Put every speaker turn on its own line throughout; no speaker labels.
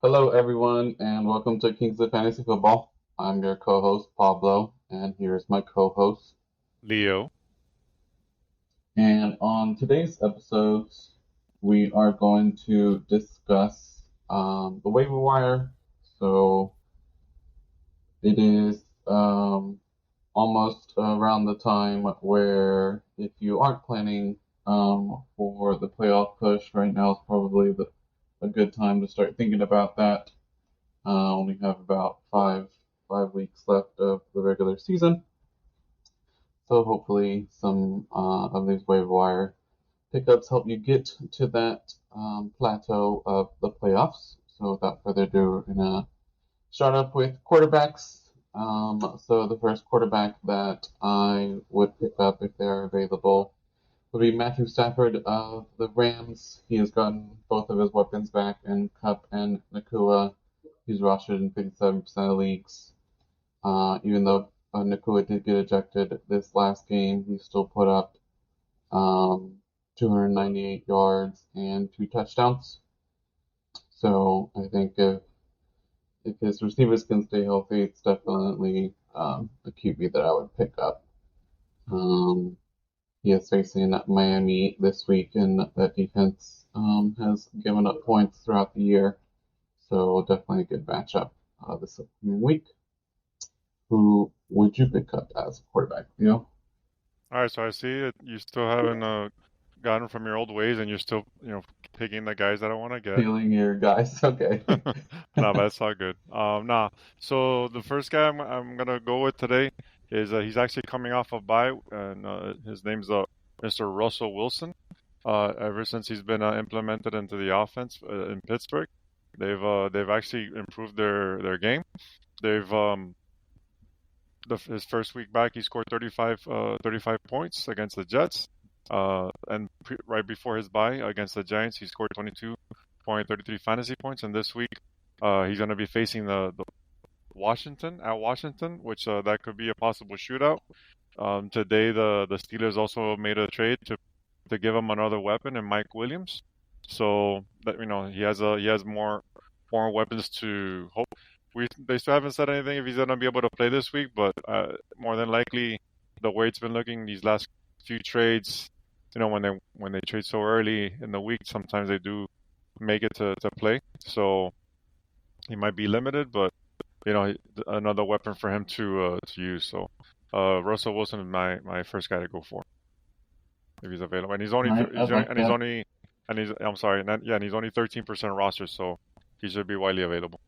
Hello, everyone, and welcome to Kings of Fantasy Football. I'm your co-host Pablo, and here's my co-host.
Leo.
And on today's episodes, we are going to discuss the waiver wire. So it is almost around the time where, if you aren't planning for the playoff push, right now is probably a good time to start thinking about that. Only have about five weeks left of the regular season, so hopefully some of these waiver wire pickups help you get to that plateau of the playoffs. So without further ado, we're gonna start up with quarterbacks. So the first quarterback that I would pick up if they're available would be Matthew Stafford of the Rams. He has gotten both of his weapons back in Cup and Nakua. He's rostered in 57% of leagues. Even though Nakua did get ejected this last game, he still put up 298 yards and two touchdowns. So I think if his receivers can stay healthy, it's definitely a QB that I would pick up. Um, he is facing Miami this week, and that defense has given up points throughout the year. So definitely a good matchup this upcoming week. Who would you pick up as a quarterback, Leo?
All right, so I see it. You still haven't gotten from your old ways, and you're still, picking the guys that I want to get.
Feeling your guys. Okay.
No, that's all good. Nah. So the first guy I'm gonna go with today is he's actually coming off a bye, and his name's Mr. Russell Wilson. Ever since he's been implemented into the offense in Pittsburgh, they've actually improved their game. They've his first week back, he scored 35 points against the Jets. And right before his bye against the Giants, he scored 22.33 fantasy points. And this week, he's going to be facing the Washington, which that could be a possible shootout. Today, the Steelers also made a trade to give him another weapon in Mike Williams. So that he has more weapons to hope. They still haven't said anything if he's gonna be able to play this week, but more than likely, the way it's been looking these last few trades, when they trade so early in the week, sometimes they do make it to play. So he might be limited, but another weapon for him to use. So Russell Wilson is my first guy to go for if he's available, and he's
All
only
right, I like that.
and he's I'm sorry, and he's only 13% roster, so he should be widely available.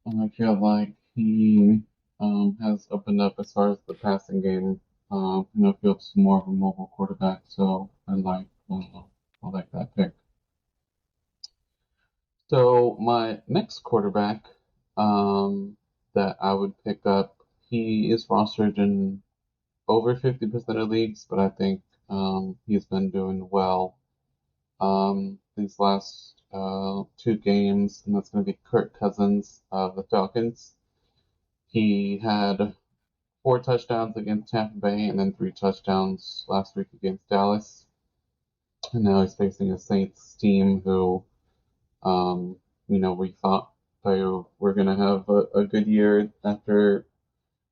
I feel like he has opened up as far as the passing game. Fields is more of a mobile quarterback, so I like that pick. So my next quarterback that I would pick up, he is rostered in over 50% of leagues, but I think he's been doing well these last two games, and that's going to be Kirk Cousins of the Falcons. He had four touchdowns against Tampa Bay and then three touchdowns last week against Dallas. And now he's facing a Saints team who, um, we thought they were going to have a good year after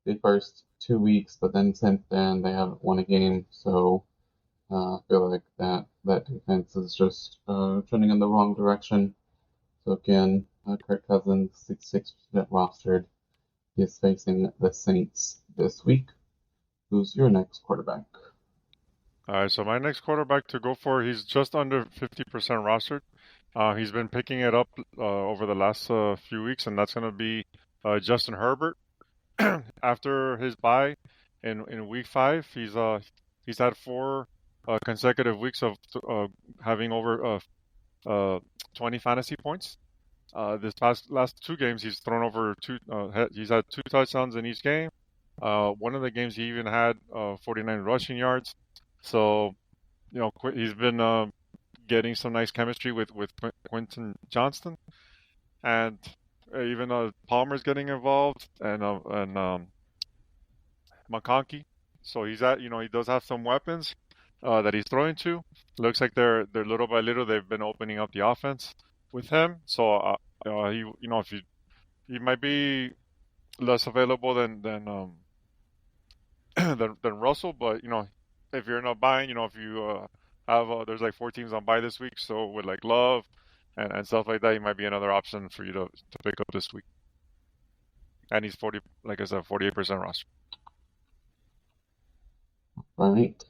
the first 2 weeks, but then since then they haven't won a game. So I feel like that defense is just trending in the wrong direction. So again, Kirk Cousins, 66% rostered. He is facing the Saints this week. Who's your next quarterback?
All right, so my next quarterback to go for, he's just under 50% rostered. He's been picking it up over the last few weeks, and that's going to be Justin Herbert. After his bye in week 5, he's had four consecutive weeks of having over 20 fantasy points. This past last two games, he's thrown over he's had two touchdowns in each game. One of the games he even had 49 rushing yards. So he's been getting some nice chemistry with Quentin Johnston, and even Palmer's getting involved, and McConkey. So he does have some weapons that he's throwing to. Looks like they're little by little they've been opening up the offense with him. So if he might be less available than Russell, but if you're not buying, if you have there's like four teams on buy this week, so with like Love and stuff like that, he might be another option for you to pick up this week. And he's 40, like I said, 48% roster.
Right.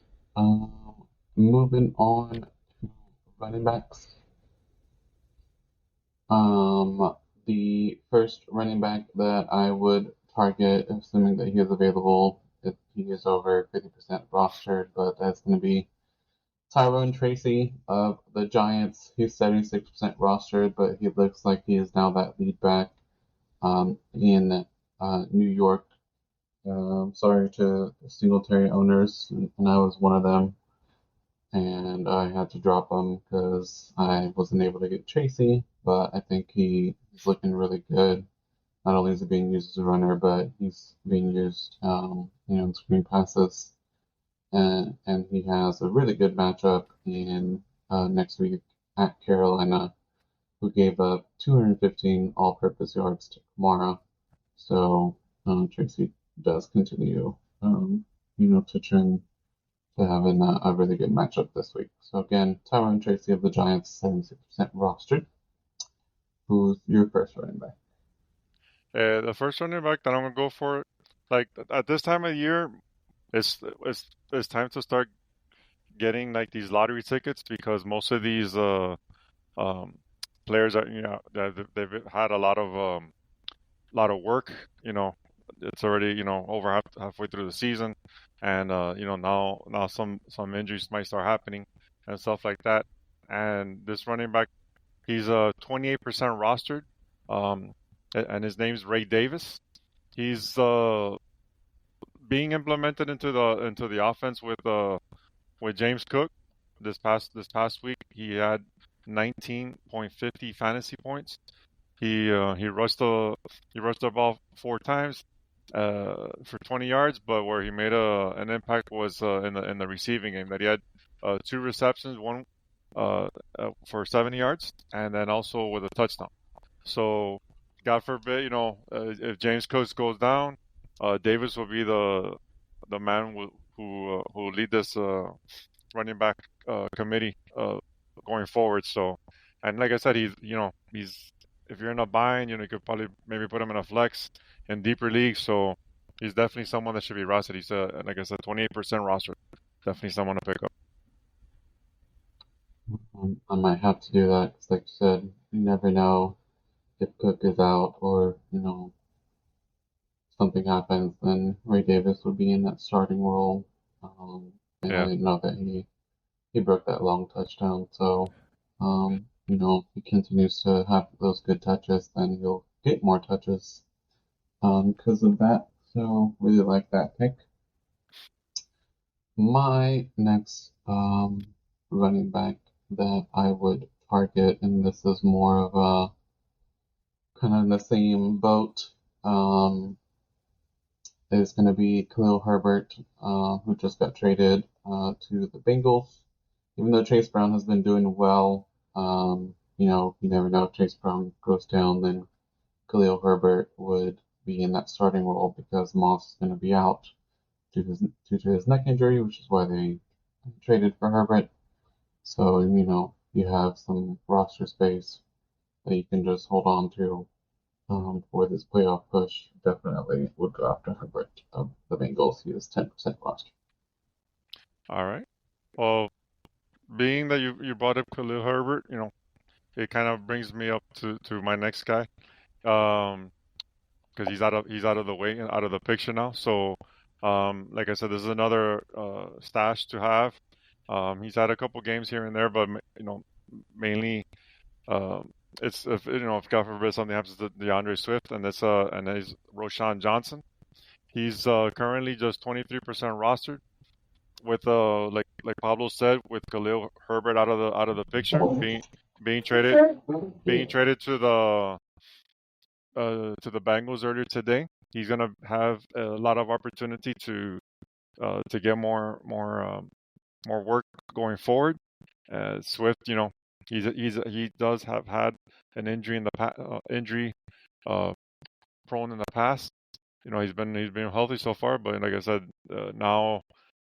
Moving on to running backs. The first running back that I would target, assuming that he is available, if he is over 50% rostered, but that's going to be Tyrone Tracy of the Giants. He's 76% rostered, but he looks like he is now that lead back in New York. Sorry to Singletary owners, and I was one of them. And I had to drop him because I wasn't able to get Tracy, but I think he's looking really good. Not only is he being used as a runner, but he's being used, in screen passes, and he has a really good matchup in next week at Carolina, who gave up 215 all-purpose yards to Kamara. So Tracy does continue, to trend to having a really good matchup this week. So again, Tyrone Tracy of the Giants, 76% rostered. Who's your first running back?
The first running back that I'm gonna go for, like at this time of year, it's time to start getting like these lottery tickets because most of these um players are they've had a lot of work. It's already over halfway through the season, and now some injuries might start happening and stuff like that. And this running back, he's 28% rostered, um, and his name's Ray Davis. He's being implemented into the offense with James Cook. This past week, he had 19.50 fantasy points. He rushed the ball four times for 20 yards, but where he made an impact was in the receiving game. That he had two receptions, one for 70 yards, and then also with a touchdown. So, God forbid, if James Cook goes down, Davis will be the man who will lead this running back committee going forward. So, and like I said, he's if you're not buying, you could probably maybe put him in a flex in deeper leagues. So he's definitely someone that should be rostered. He's like I said, 28% roster. Definitely someone to pick up.
I might have to do that because, like you said, you never know if Cook is out or something happens. Then Ray Davis would be in that starting role. And I
Yeah.
didn't know that he broke that long touchdown. So, if he continues to have those good touches, then he'll get more touches because of that. So, really like that pick. My next running back that I would target, and this is more of a kind of in the same boat, is going to be Khalil Herbert, who just got traded to the Bengals. Even though Chase Brown has been doing well, you never know if Chase Brown goes down, then Khalil Herbert would be in that starting role because Moss is going to be out due to his neck injury, which is why they traded for Herbert. So, you have some roster space that you can just hold on to for this playoff push. Definitely would go after Herbert of the Bengals. He is 10% roster.
All right. Well, being that you brought up Khalil Herbert, it kind of brings me up to my next guy. Um, because he's out of the way and out of the picture now. So, like I said, this is another stash to have. He's had a couple games here and there, but mainly it's if God forbid something happens to DeAndre Swift and there's Roshan Johnson. He's currently just 23% rostered with like Pablo said, with Khalil Herbert out of the picture, being traded being traded to the Bengals earlier today. He's gonna have a lot of opportunity to get more work going forward. Swift, He does have had an injury in the injury uh, prone in the past. He's been healthy so far, but like I said, now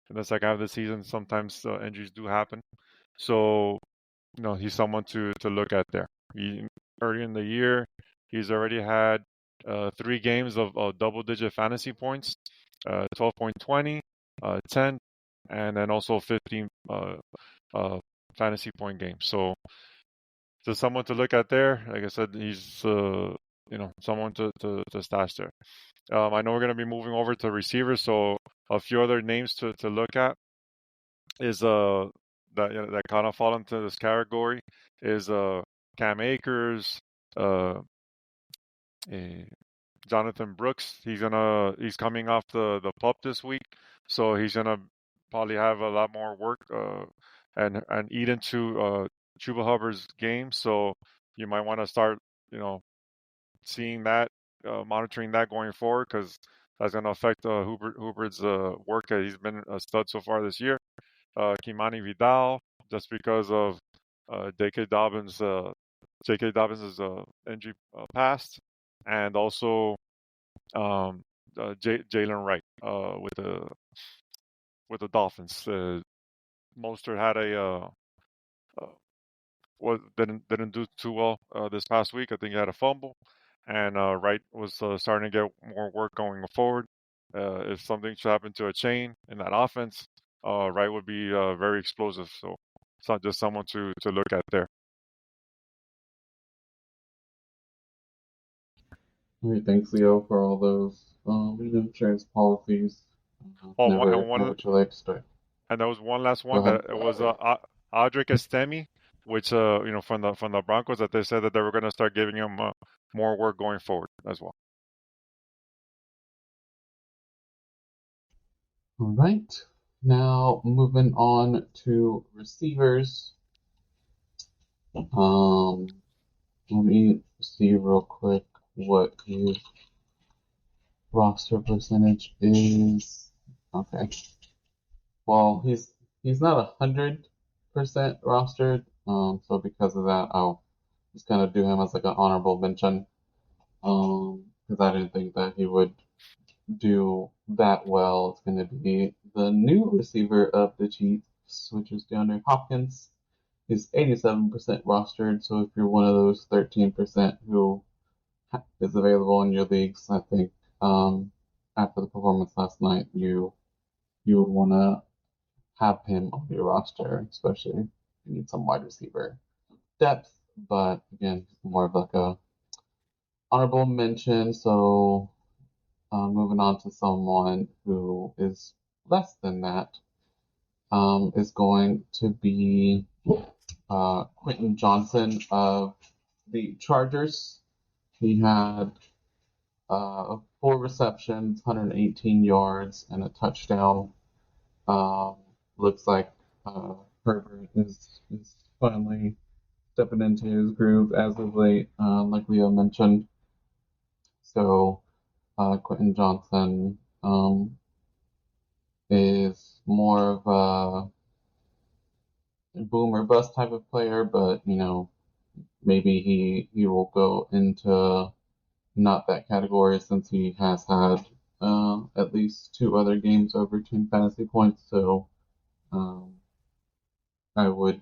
in the second half of the season, sometimes injuries do happen. So he's someone to look at there. Early in the year, he's already had 3 games of double-digit fantasy points, 12.20, 10, and then also 15 uh, fantasy point games. So just someone to look at there. Like I said, he's someone to stash there. I know we're going to be moving over to receivers, so a few other names to look at is that kind of fall into this category is Cam Akers, uh, eh, Jonathan Brooks. He's coming off the pup this week, so he's gonna probably have a lot more work and eat into Chuba Hubbard's game. So you might want to start seeing that, monitoring that going forward because that's gonna affect Hubbard's work. He's been a stud so far this year. Kimani Vidal, just because of J.K. Dobbins. J.K. Dobbins' injury past, and also Jalen Wright with the Dolphins. Mostert had uh, didn't do too well this past week. I think he had a fumble, and Wright was starting to get more work going forward. If something should happen to a chain in that offense, Wright would be very explosive. So it's not just someone to look at there.
All right, thanks, Leo, for all those insurance policies.
Oh,
Never know what your life story.
and there was one last
Go
one
ahead.
that it was Audric Estemi, which from the Broncos that they said that they were going to start giving him more work going forward as well.
All right. Now moving on to receivers. Let me see real quick what his roster percentage is. Okay. Well, he's not 100% rostered. So because of that, I'll just kind of do him as like an honorable mention. Because I didn't think that he would do that well. It's going to be the new receiver of the Chiefs, which is DeAndre Hopkins. He's 87% rostered. So if you're one of those 13% who is available in your leagues, I think after the performance last night, you would want to have him on your roster, especially if you need some wide receiver depth. But again, more of like a honorable mention. So moving on to someone who is less than that is going to be Quentin Johnson of the Chargers. He had 4 receptions, 118 yards, and a touchdown. Um, Looks like Herbert is finally stepping into his groove as of late, like Leo mentioned. So Quentin Johnson is more of a boom or bust type of player, but maybe he will go into not that category since he has had at least 2 other games over 10 fantasy points. So um, I would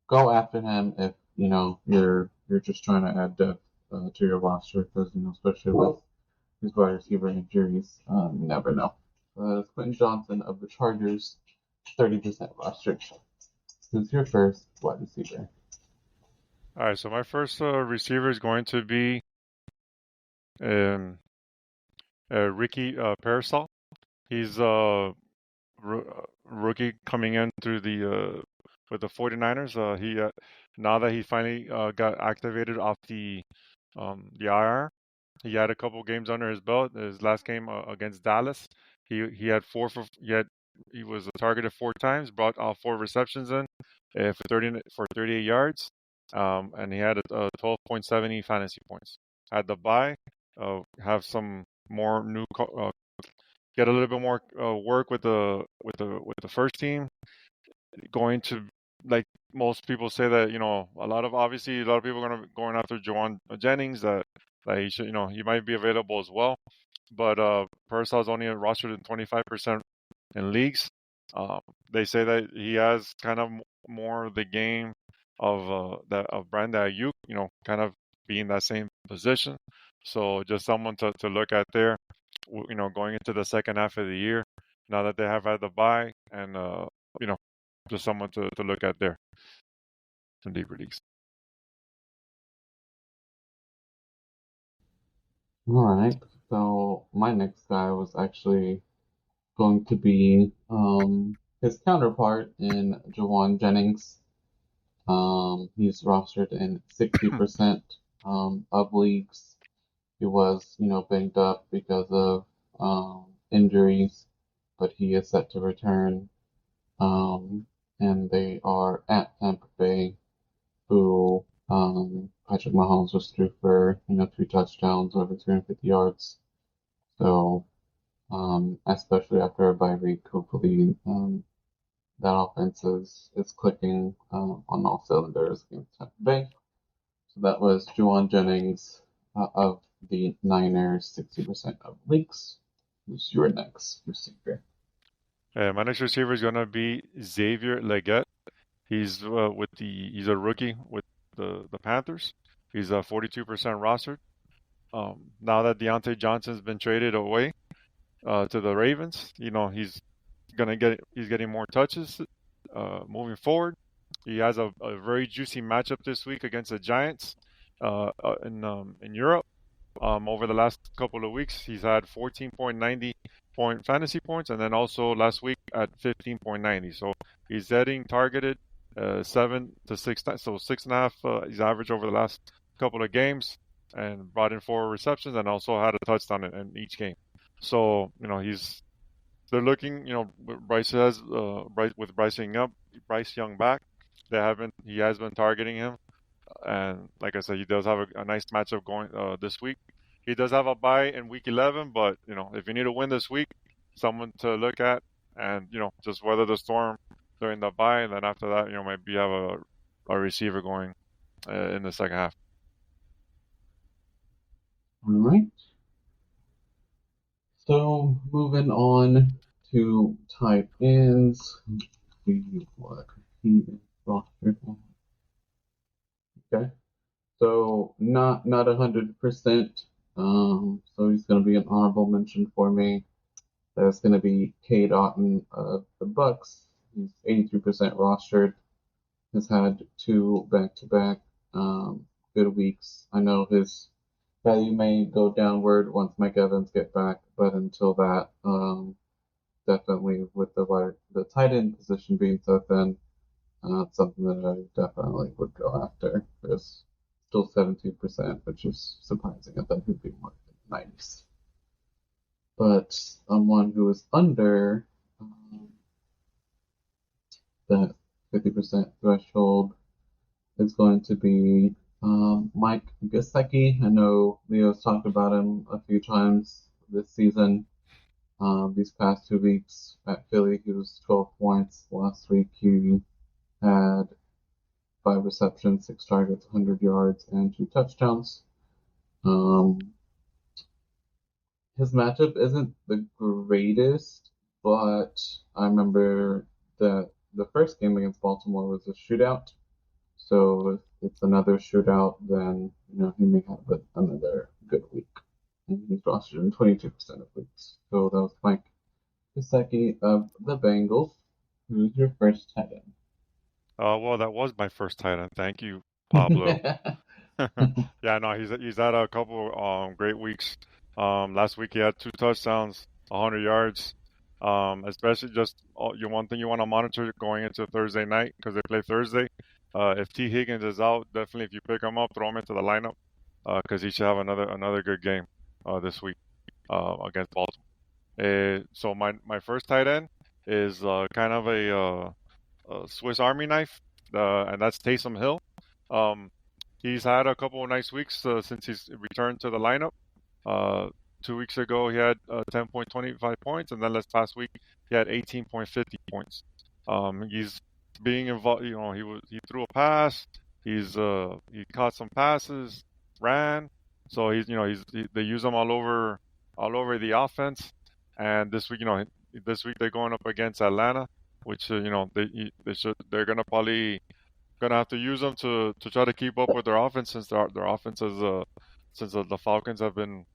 go after him if you're just trying to add depth to your roster because especially with these wide receiver injuries, you never know. Quentin Johnson of the Chargers, 30% roster. Who's your first wide receiver?
All right, so my first receiver is going to be um, Ricky Parasol. He's rookie coming in through the with the 49ers. He Now that he finally got activated off the IR, he had a couple games under his belt. His last game against Dallas, he had he was targeted 4 times, brought 4 receptions in for 38 yards, and he had a 12.70 fantasy points. Had the bye, have some more get a little bit more work with the first team, going to like most people say that obviously a lot of people are going after Jawan Jennings that he should he might be available as well, but Purcell's only rostered in 25% in leagues. Uh, they say that he has kind of more the game of that of Brandon Ayuk, kind of being that same position. So just someone to look at there, going into the second half of the year, now that they have had the bye, and you know, just someone to look at there in deeper leagues.
All right. So my next guy was actually going to be his counterpart in Jawan Jennings. He's rostered in 60% of leagues. He was, banged up because of injuries, but he is set to return. Um, and they are at Tampa Bay, who Patrick Mahomes was through for, 3 touchdowns, over 250 yards. So, especially after a bye week, hopefully that offense is clicking on all cylinders against Tampa Bay. So that was Juwan Jennings of the Niners, 60% of leagues. Who's your next receiver?
My next receiver is gonna be Xavier Leggett. He's a rookie with the Panthers. He's 42% rostered. Now that Deontay Johnson's been traded away to the Ravens, he's getting more touches moving forward. He has a very juicy matchup this week against the Giants in Europe. Over the last couple of weeks, he's had 14.90 point fantasy points, and then also last week at 15.90. So he's getting targeted 7 to 6 times, so 6.5. He's averaged over the last couple of games, and brought in 4 receptions, and also had a touchdown in each game. So they're looking, Bryce Young back. He has been targeting him, and like I said, he does have a nice matchup going this week. He does have a bye in week 11, but if you need a win this week, someone to look at, and just weather the storm during the bye, and then after that, maybe have a receiver going in the second half.
All right. So moving on to tight ends. Let's see what he is rostered on. Okay. So not 100%. So he's going to be an honorable mention for me. That's going to be Cade Otton of the Bucks. He's 83% rostered. Has had 2 back-to-back good weeks. I know his value may go downward once Mike Evans get back, but until that, definitely with the tight end position being so thin, it's something that I definitely would go after. There's still 17%, which is surprising. I thought he'd be more in the 90s. But someone who is under that 50% threshold is going to be Mike Gesicki. I know Leo's talked about him a few times this season. These past 2 weeks at Philly, he was 12 points. Last week, he had 5 receptions, 6 targets, 100 yards, and 2 touchdowns. Um, his matchup isn't the greatest, but I remember that the first game against Baltimore was a shootout. So if it's another shootout, then he may have another good week. And he's rostered in 22% of leagues. So that was Mike Gesicki of the Bengals. Who's your first tight
Well, that was my first tight end. Thank you, Pablo.
end?
Yeah, no, he's had a couple great weeks. Last week he had 2 touchdowns, 100 yards. Especially just you one thing you want to monitor going into Thursday night because they play Thursday. If T Higgins is out, definitely if you pick him up, throw him into the lineup because he should have another good game this week against Baltimore. So my first tight end is kind of a Swiss Army knife, and that's Taysom Hill. Um, he's had a couple of nice weeks since he's returned to the lineup. Uh, 2 weeks ago, he had 10.25 points, and then last past week, he had 18.50 points. He's being involved. He threw a pass. He caught some passes, ran. So they use him all over the offense. And this week they're going up against Atlanta, which they're gonna have to use them to try to keep up with their offense since their offense since the Falcons have been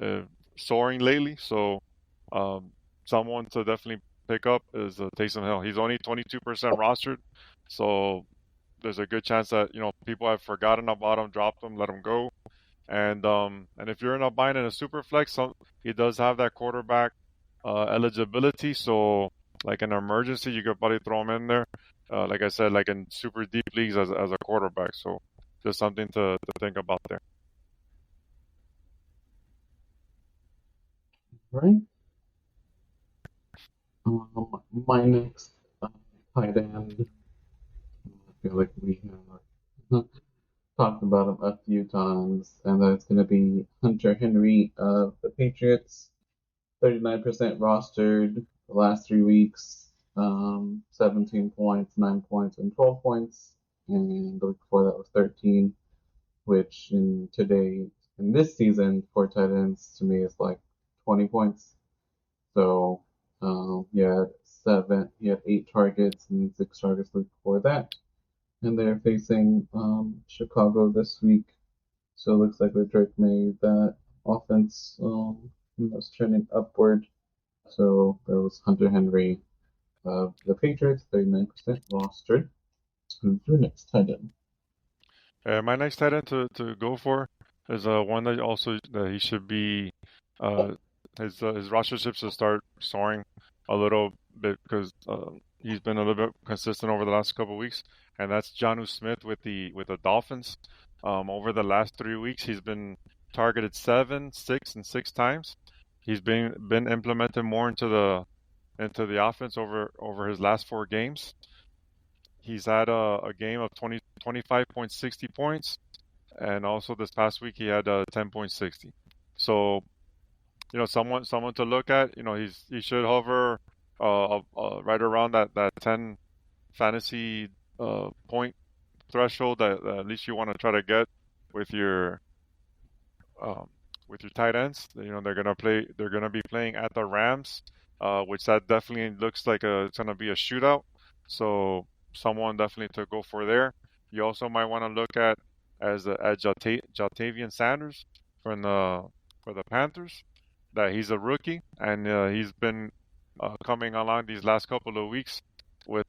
uh, soaring lately. So um, someone to definitely pick up is Taysom Hill. He's only 22% rostered, so there's a good chance that people have forgotten about him, dropped him, let him go. And if you're not buying in a super flex, he does have that quarterback eligibility. So like an emergency, you could probably throw him in there. Like I said, like in super deep leagues as a quarterback. So just something to think about there.
Right. My next uh, tight end, I feel like we have talked about him a few times, and that's going to be Hunter Henry of the Patriots. 39% rostered the last 3 weeks, 17 points, 9 points, and 12 points. And the week before that was 13, which in this season, for tight ends to me is like 20 points. So he had 8 targets and 6 targets the week before that. And they're facing Chicago this week. So it looks like with Drake May, that offense was trending upward. So there was Hunter Henry of the Patriots, 39% rostered. Who's your next tight end?
My next tight end to go for is one that he should be uh his roster ship should start soaring a little bit because he's been a little bit consistent over the last couple of weeks, and that's Jonnu Smith with the Dolphins. Over the last 3 weeks, he's been targeted 7, 6, and 6 times. He's been implemented more into the offense over his last 4 games. He's had a game of 25.60 points, and also this past week he had 10.60. So someone to look at. He should hover right around that 10 fantasy point threshold that at least you want to try to get with your um, with your tight ends. They're gonna be playing at the Rams, which that definitely looks like it's gonna be a shootout. So someone definitely to go for there. You also might want to look at Jatavian Sanders from the for the Panthers. That he's a rookie and he's been coming along these last couple of weeks with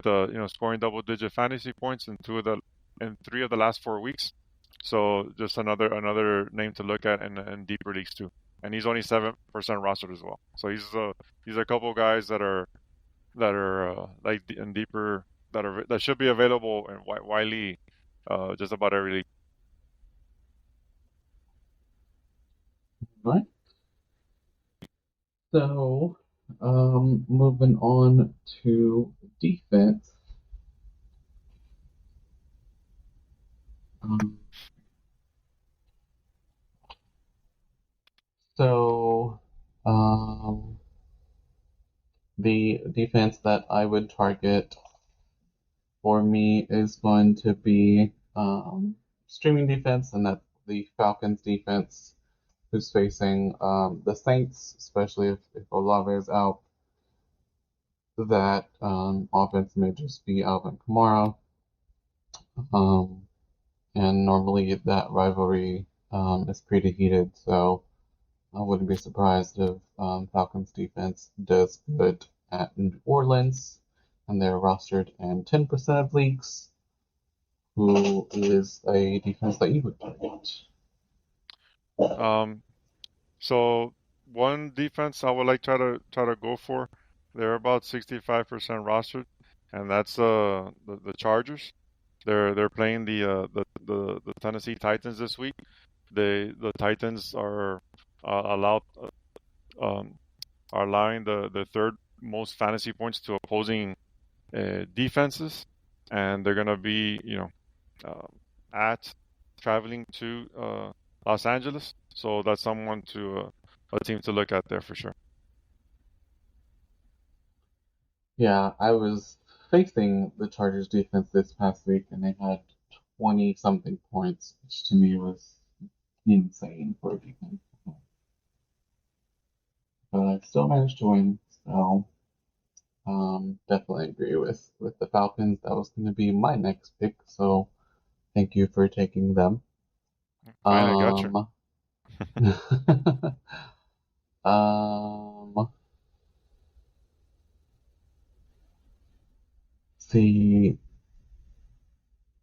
scoring double-digit fantasy points in 3 of the last 4 weeks. So just another name to look at in deeper leagues too. And he's only 7% rostered as well. So he's a couple guys that are like in deeper that should be available and widely just about every league.
Right. So, moving on to defense. Um, so, um, the defense that I would target for me is going to be streaming defense, and that's the Falcons defense, who's facing the Saints, especially if Olave is out. That offense may just be Alvin Kamara. Um, and normally that rivalry is pretty heated, so I wouldn't be surprised if Falcons defense does good at New Orleans, and they're rostered in 10% of leagues. Who is a defense that you would target?
Um, so one defense I would like try to go for. They're about 65% rostered, and that's the Chargers. They're playing the Tennessee Titans this week. The Titans allowed um, are allowing the third most fantasy points to opposing defenses, and they're gonna be at traveling to Los Angeles. So that's someone to a team to look at there for sure.
Yeah, I was. facing the Chargers defense this past week, and they had 20 something points, which to me was insane for a defense. But I still managed to win, so definitely agree with the Falcons. That was going to be my next pick, so thank you for taking them.
Finally got you.
Um, um, see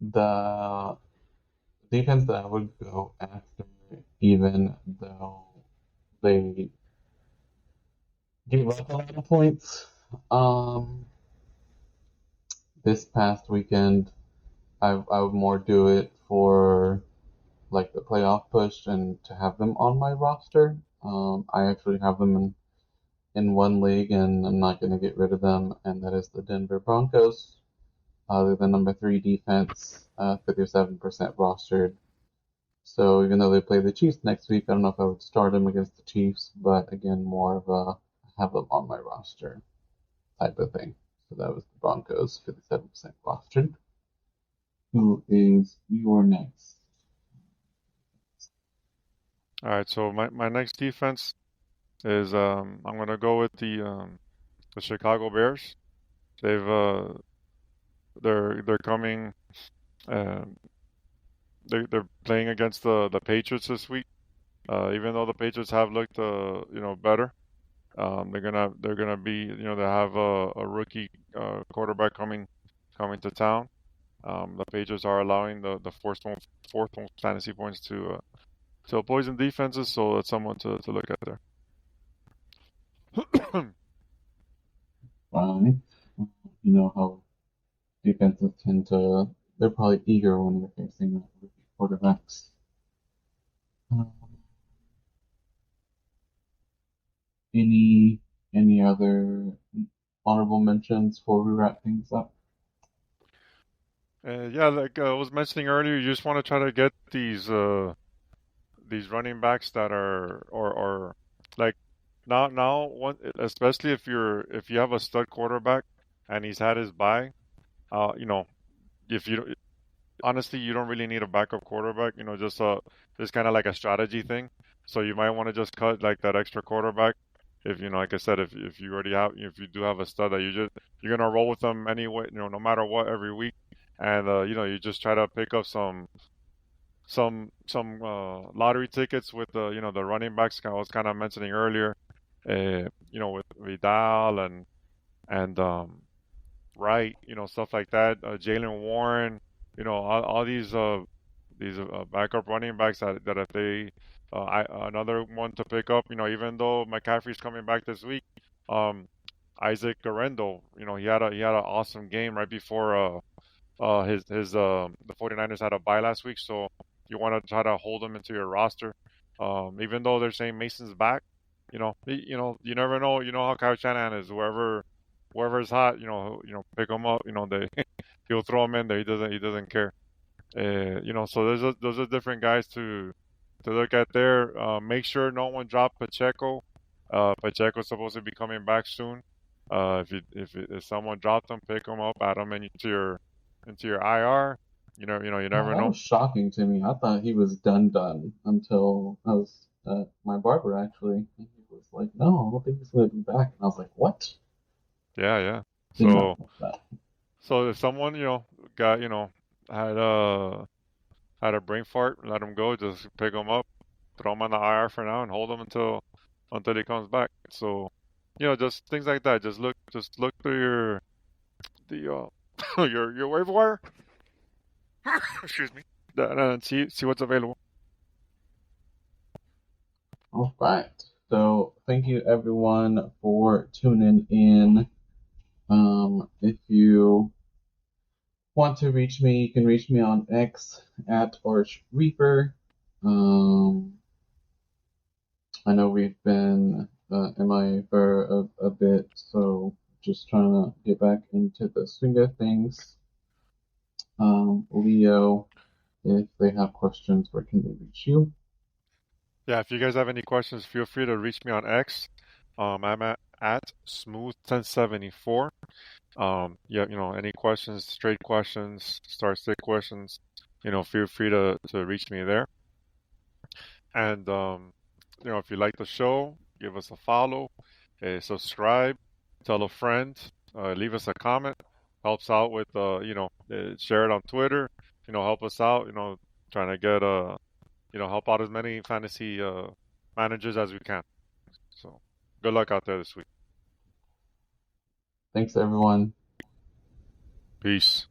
the defense that I would go after, even though they gave up a lot of points. Um, this past weekend, I would more do it for like the playoff push and to have them on my roster. I actually have them in one league, and I'm not going to get rid of them, and that is the Denver Broncos. They're the number three defense, 57% rostered. So even though they play the Chiefs next week, I don't know if I would start them against the Chiefs, but again, more of a have them on my roster type of thing. So that was the Broncos, 57% rostered. Who is your next?
All right, so my next defense is I'm gonna go with the Chicago Bears. They've they're coming um they're playing against the Patriots this week. Even though the Patriots have looked better, they're gonna be they have a rookie quarterback coming to town. The Patriots are allowing the fourth most fantasy points to opposing defenses, so that's someone to look at there.
Right. You know how defenses tend to, they're probably eager when they're facing rookie quarterbacks. Um, any any other honorable mentions before we wrap things up?
Yeah, like I was mentioning earlier, you just want to try to get these running backs that are or like now one especially if you have a stud quarterback and he's had his bye, you know if you honestly, you don't really need a backup quarterback. Just kind of like a strategy thing. So you might want to just cut like that extra quarterback. If like I said, if you already have, if you do have a stud that you're gonna roll with them anyway, no matter what every week, and you just try to pick up some lottery tickets with the running backs I was kind of mentioning earlier, with Vidal and Wright, stuff like that. Jalen Warren, all these backup running backs that if they another one to pick up, even though McCaffrey's coming back this week, um, Isaac Garendo, he had an awesome game right before his the 49ers had a bye last week, so you want to try to hold him into your roster. Even though they're saying Mason's back, you never know. You know how Kyle Shanahan is. Whoever's hot, pick him up. He'll throw him in there. He doesn't care. So those are different guys to look at there. Make sure no one drop Pacheco. Pacheco's supposed to be coming back soon. If someone dropped him, pick him up, add him into your IR. You
Yeah,
never
that
know.
was shocking to me. I thought he was done until I was at my barber actually. And he was like, "No, I don't think he's going to be back." And I was like, "What?"
Yeah, yeah.
Did not
So
know that.
so if someone got had a brain fart, let him go. Just pick him up, throw him on the IR for now, and hold him until he comes back. So just things like that. Just look through the your waiver wire. Excuse me. And see what's available.
All right. So thank you everyone for tuning in. If you want to reach me, you can reach me on X at Arch Reaper. Um, I know we've been MIA for a bit, so just trying to get back into the swing of things. Leo, if they have questions, where can they reach you?
Yeah, if you guys have any questions, feel free to reach me on X. I'm at smooth1074. Yeah, any questions, straight questions, start stick questions, feel free to reach me there. And if you like the show, give us a follow, subscribe, tell a friend, leave us a comment. Helps out with share it on Twitter. Help us out. Trying to get help out as many fantasy managers as we can. So good luck out there this week.
Thanks, everyone.
Peace.